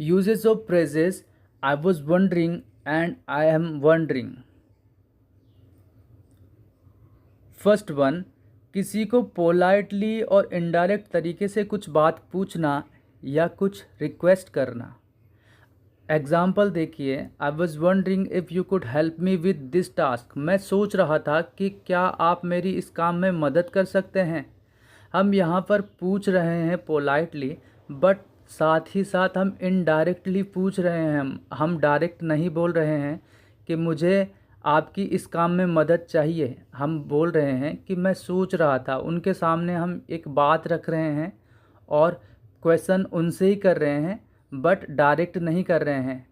Uses of phrases I was wondering and I am wondering. First one, किसी को politely और indirect तरीके से कुछ बात पूछना या कुछ रिक्वेस्ट करना। एग्ज़ाम्पल देखिए, आई was wondering if you could help me with this task. मैं सोच रहा था कि क्या आप मेरी इस काम में मदद कर सकते हैं। हम यहाँ पर पूछ रहे हैं पोलाइटली, बट साथ ही साथ हम इनडायरेक्टली पूछ रहे हैं। हम डायरेक्ट नहीं बोल रहे हैं कि मुझे आपकी इस काम में मदद चाहिए। हम बोल रहे हैं कि मैं सोच रहा था। उनके सामने हम एक बात रख रहे हैं और क्वेश्चन उनसे ही कर रहे हैं, बट डायरेक्ट नहीं कर रहे हैं।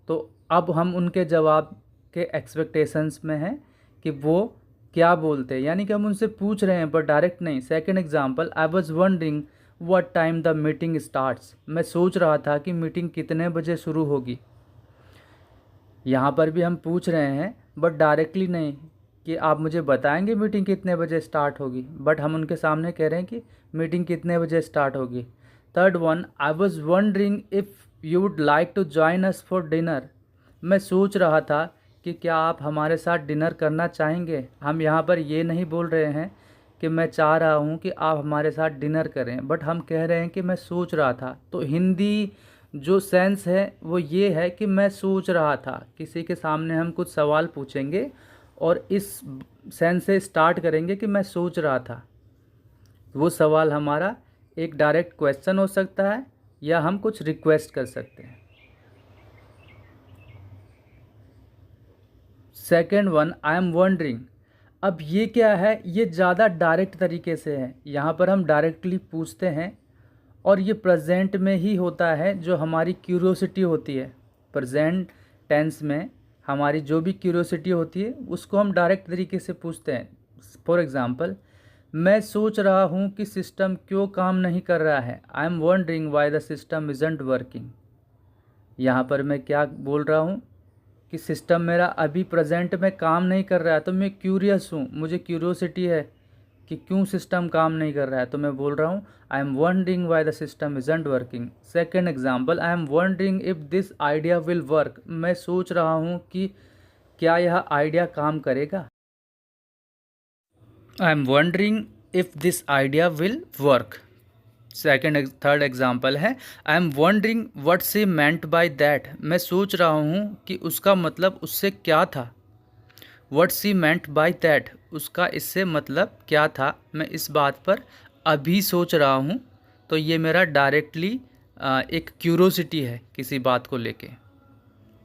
तो अब हम उनके जवाब के एक्सपेक्टेशंस में हैं कि वो क्या बोलते हैं, यानी कि हम उनसे पूछ रहे हैं बट डायरेक्ट नहीं। Second example, I was wondering what time the meeting starts. मैं सोच रहा था कि मीटिंग कितने बजे शुरू होगी। यहाँ पर भी हम पूछ रहे हैं बट डायरेक्टली नहीं कि आप मुझे बताएंगे मीटिंग कितने बजे स्टार्ट होगी, बट हम उनके सामने कह रहे हैं कि मीटिंग कितने बजे स्टार्ट होगी। Third one, I was wondering if you would like to join us for dinner. मैं सोच रहा था कि क्या आप हमारे साथ डिनर करना चाहेंगे। हम यहाँ पर ये नहीं बोल रहे हैं कि मैं चाह रहा हूँ कि आप हमारे साथ डिनर करें, बट हम कह रहे हैं कि मैं सोच रहा था। तो हिंदी जो सेंस है वो ये है कि मैं सोच रहा था। किसी के सामने हम कुछ सवाल पूछेंगे और इस सेंस से स्टार्ट करेंगे कि मैं सोच रहा था। वो सवाल हमारा एक डायरेक्ट क्वेश्चन हो सकता है या हम कुछ रिक्वेस्ट कर सकते हैं। Second one, I am wondering. अब ये क्या है, ये ज़्यादा डायरेक्ट तरीके से है। यहाँ पर हम डायरेक्टली पूछते हैं और ये प्रेजेंट में ही होता है। जो हमारी क्यूरियोसिटी होती है प्रेजेंट टेंस में, हमारी जो भी क्यूरियोसिटी होती है उसको हम डायरेक्ट तरीके से पूछते हैं। फॉर एग्ज़ाम्पल, मैं सोच रहा हूँ कि सिस्टम क्यों काम नहीं कर रहा है। I am wondering why the system isn't working. यहाँ पर मैं क्या बोल रहा हूँ कि सिस्टम मेरा अभी प्रेजेंट में काम नहीं कर रहा है, तो मैं क्यूरियस हूँ, मुझे क्यूरियोसिटी है कि क्यों सिस्टम काम नहीं कर रहा है। तो मैं बोल रहा हूँ आई am wondering why the system isn't working. Second example, I am wondering if this idea will work. मैं सोच रहा हूँ कि क्या यह आइडिया काम करेगा। I am wondering if this idea will work. Third example है, I am wondering what she meant by that. मैं सोच रहा हूँ कि उसका मतलब उससे क्या था। What she meant by that, उसका इससे मतलब क्या था। मैं इस बात पर अभी सोच रहा हूँ। तो ये मेरा डायरेक्टली एक क्यूरोसिटी है किसी बात को लेके।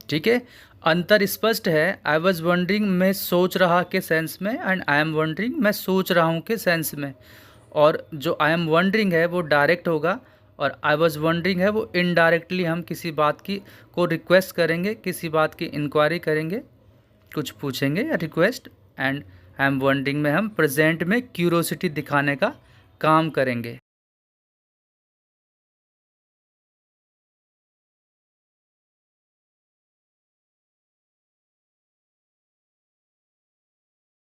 ठीक है, अंतर स्पष्ट है। आई वॉज वंडरिंग मैं सोच रहा के सेंस में, एंड आई एम वंडरिंग मैं सोच रहा हूँ के सेंस में। और जो आई एम वंडरिंग है वो डायरेक्ट होगा और आई वॉज वंडरिंग है वो इनडायरेक्टली हम किसी बात की को रिक्वेस्ट करेंगे, किसी बात की इंक्वायरी करेंगे, कुछ पूछेंगे या request. And I am wondering में हम प्रेजेंट में क्यूरोसिटी दिखाने का काम करेंगे।